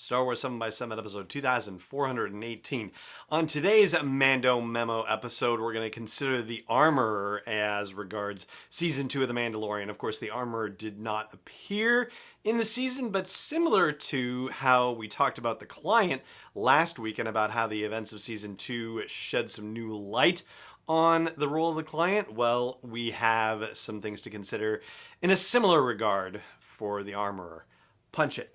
Star Wars 7 by 7 episode 2418. On today's Mando Memo episode, we're going to consider the Armorer as regards Season 2 of The Mandalorian. Of course, the Armorer did not appear in the season, but similar to how we talked about the Client last week and about how the events of Season 2 shed some new light on the role of the Client, well, we have some things to consider in a similar regard for the Armorer. Punch it.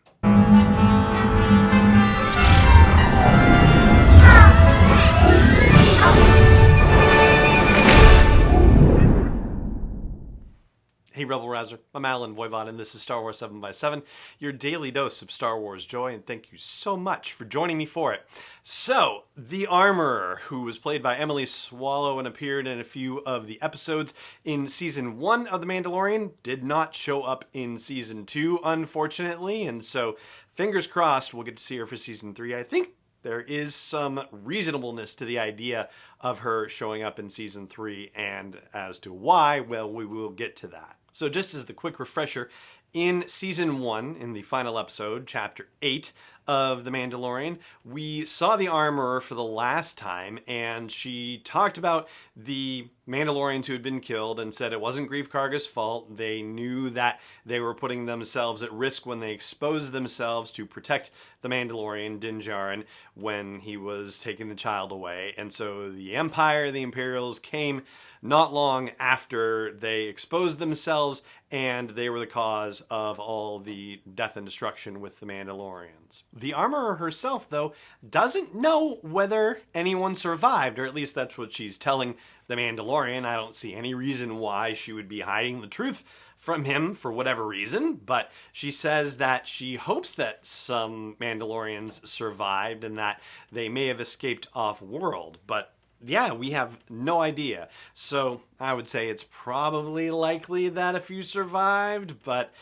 Hey Rebel Rouser, I'm Alan Voivod and this is Star Wars 7 by 7, your daily dose of Star Wars joy, and thank you so much for joining me for it. So, the Armorer, who was played by Emily Swallow and appeared in a few of the episodes in Season 1 of The Mandalorian, did not show up in Season 2, unfortunately, and so fingers crossed we'll get to see her for Season 3. I think there is some reasonableness to the idea of her showing up in Season 3, and as to why, well, we will get to that. So just as the quick refresher, in Season 1, in the final episode, Chapter 8 of The Mandalorian, we saw the Armorer for the last time, and she talked about the Mandalorians who had been killed and said it wasn't Greef Karga's fault. They knew that they were putting themselves at risk when they exposed themselves to protect the Mandalorian, Din Djarin, when he was taking the child away. And so the Empire, the Imperials, came not long after they exposed themselves, and they were the cause of all the death and destruction with the Mandalorians. The Armorer herself, though, doesn't know whether anyone survived, or at least that's what she's telling the Mandalorian. I don't see any reason why she would be hiding the truth from him for whatever reason, but she says that she hopes that some Mandalorians survived and that they may have escaped off-world, but yeah, we have no idea. So I would say it's probably likely that a few survived, but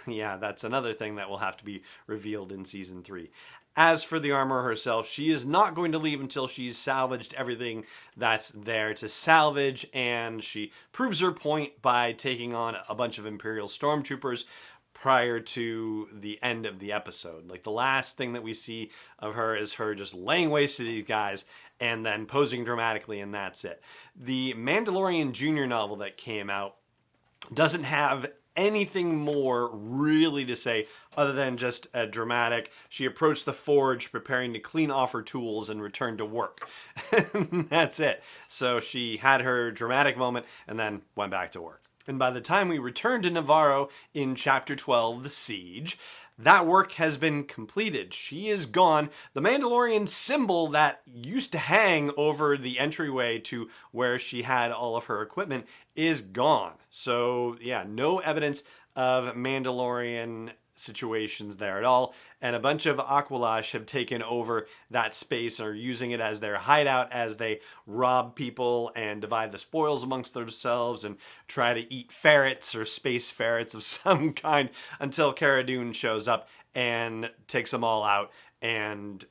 yeah, that's another thing that will have to be revealed in Season 3. As for the Armorer herself, she is not going to leave until she's salvaged everything that's there to salvage, and she proves her point by taking on a bunch of Imperial stormtroopers prior to the end of the episode. Like, the last thing that we see of her is her just laying waste to these guys and then posing dramatically, and that's it. The Mandalorian Junior novel that came out doesn't have anything more really to say other than just a dramatic, she approached the forge preparing to clean off her tools and return to work. That's it. So she had her dramatic moment and then went back to work. And by the time we return to Nevarro in Chapter 12, The Siege, that work has been completed. She is gone. The Mandalorian symbol that used to hang over the entryway to where she had all of her equipment is gone. So, yeah, no evidence of Mandalorian situations there at all, and a bunch of Aqualash have taken over that space and are using it as their hideout as they rob people and divide the spoils amongst themselves and try to eat ferrets or space ferrets of some kind until Cara Dune shows up and takes them all out and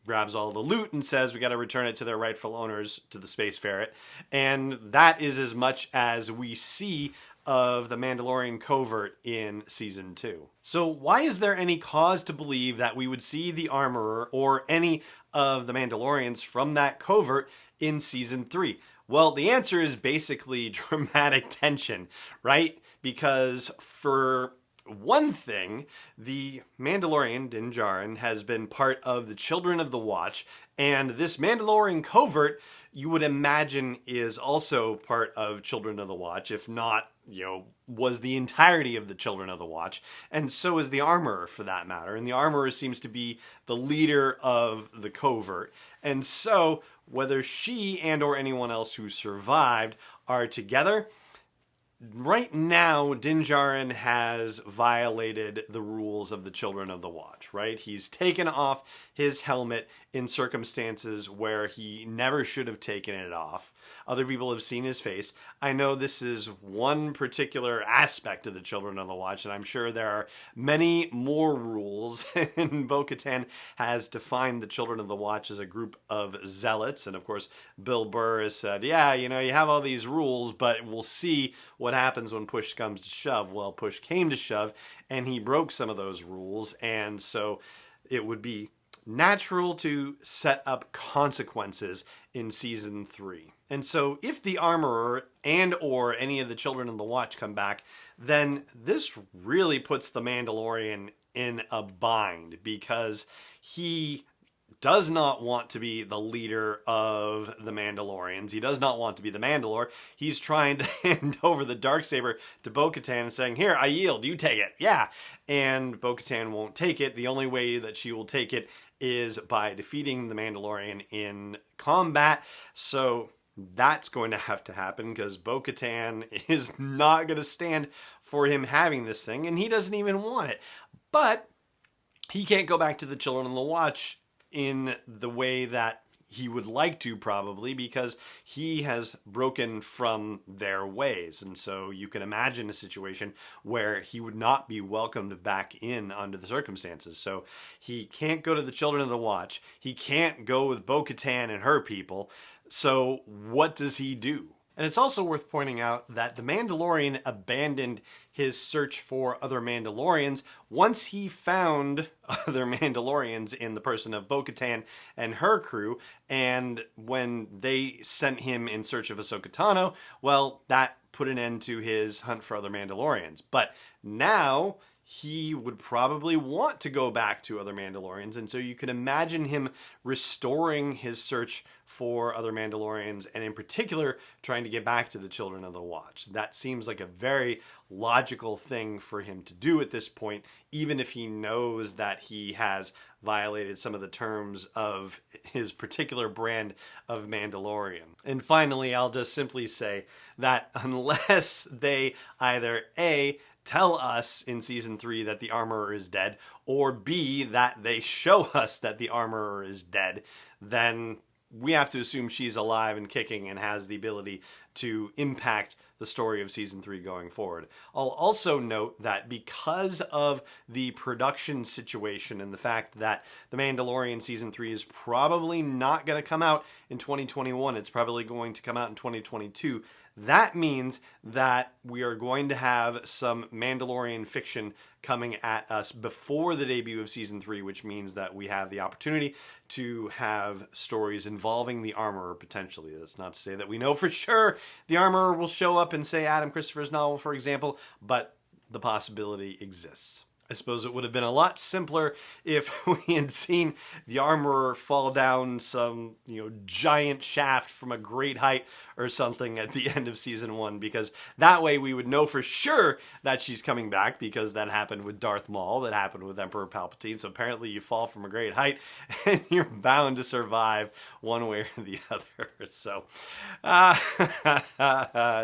grabs all the loot and says we got to return it to their rightful owners, to the space ferret. And that is as much as we see of the Mandalorian covert in Season 2. So why is there any cause to believe that we would see the Armorer or any of the Mandalorians from that covert in Season 3? Well, the answer is basically dramatic tension, right? Because for one thing, the Mandalorian, Din Djarin, has been part of the Children of the Watch, and this Mandalorian covert, you would imagine, is also part of Children of the Watch, if not, was the entirety of the Children of the Watch, and so is the Armorer for that matter. And the Armorer seems to be the leader of the covert. And so, whether she and or anyone else who survived are together, right now, Din Djarin has violated the rules of the Children of the Watch, right? He's taken off his helmet in circumstances where he never should have taken it off. Other people have seen his face. I know this is one particular aspect of the Children of the Watch, and I'm sure there are many more rules. And Bo-Katan has defined the Children of the Watch as a group of zealots. And of course, Bill Burr has said, yeah, you have all these rules, but we'll see what happens when push comes to shove. Well, push came to shove, and he broke some of those rules. And so it would be natural to set up consequences in season 3. And so if the Armorer and or any of the Children of the Watch come back, then this really puts the Mandalorian in a bind, because he does not want to be the leader of the Mandalorians. He does not want to be the Mandalore. He's trying to hand over the Darksaber to Bo-Katan and saying, here, I yield, you take it. Yeah. And Bo-Katan won't take it. The only way that she will take it is by defeating the Mandalorian in combat. So that's going to have to happen, because Bo-Katan is not going to stand for him having this thing, and he doesn't even want it. But he can't go back to the Children of the Watch in the way that he would like to, probably, because he has broken from their ways. And so you can imagine a situation where he would not be welcomed back in under the circumstances. So he can't go to the Children of the Watch. He can't go with Bo-Katan and her people. So what does he do? And it's also worth pointing out that the Mandalorian abandoned his search for other Mandalorians once he found other Mandalorians in the person of Bo-Katan and her crew. And when they sent him in search of Ahsoka Tano, well, that put an end to his hunt for other Mandalorians. But now he would probably want to go back to other Mandalorians, and so you can imagine him restoring his search for other Mandalorians, and in particular, trying to get back to the Children of the Watch. That seems like a very logical thing for him to do at this point, even if he knows that he has violated some of the terms of his particular brand of Mandalorian. And finally, I'll just simply say that unless they either A, tell us in season 3 that the Armorer is dead, or B, that they show us that the Armorer is dead, then we have to assume she's alive and kicking and has the ability to impact the story of season 3 going forward. I'll also note that because of the production situation and the fact that The Mandalorian season 3 is probably not going to come out in 2021, it's probably going to come out in 2022, that means that we are going to have some Mandalorian fiction coming at us before the debut of season 3, which means that we have the opportunity to have stories involving the Armorer potentially. That's not to say that we know for sure the Armorer will show up in, say, Adam Christopher's novel, for example, but the possibility exists. I suppose it would have been a lot simpler if we had seen the Armorer fall down some, giant shaft from a great height or something at the end of season 1, because that way we would know for sure that she's coming back, because that happened with Darth Maul, that happened with Emperor Palpatine. So apparently you fall from a great height and you're bound to survive one way or the other. So,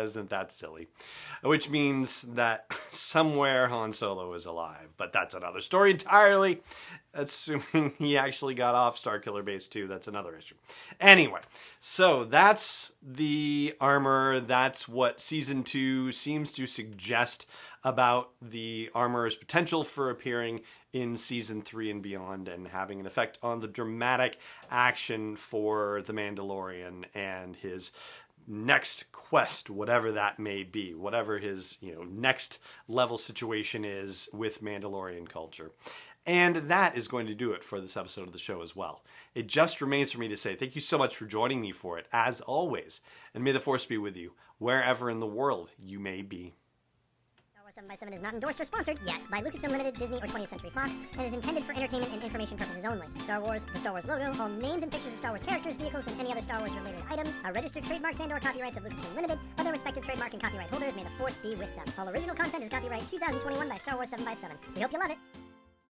isn't that silly? Which means that somewhere Han Solo is alive, but that's another story entirely. Assuming he actually got off Starkiller Base 2, that's another issue. Anyway, so that's the Armorer. That's what season 2 seems to suggest about the Armorer's potential for appearing in season 3 and beyond, and having an effect on the dramatic action for the Mandalorian and his next quest, whatever that may be, whatever his next level situation is with Mandalorian culture. And that is going to do it for this episode of the show as well. It just remains for me to say thank you so much for joining me for it, as always, and may the Force be with you wherever in the world you may be. 7x7 is not endorsed or sponsored yet by Lucasfilm Limited, Disney, or 20th Century Fox, and is intended for entertainment and information purposes only. Star Wars, the Star Wars logo, all names and pictures of Star Wars characters, vehicles, and any other Star Wars related items are registered trademarks and or copyrights of Lucasfilm Limited, or their respective trademark and copyright holders. May the Force be with them. All original content is copyright 2021 by Star Wars 7x7. We hope you love it.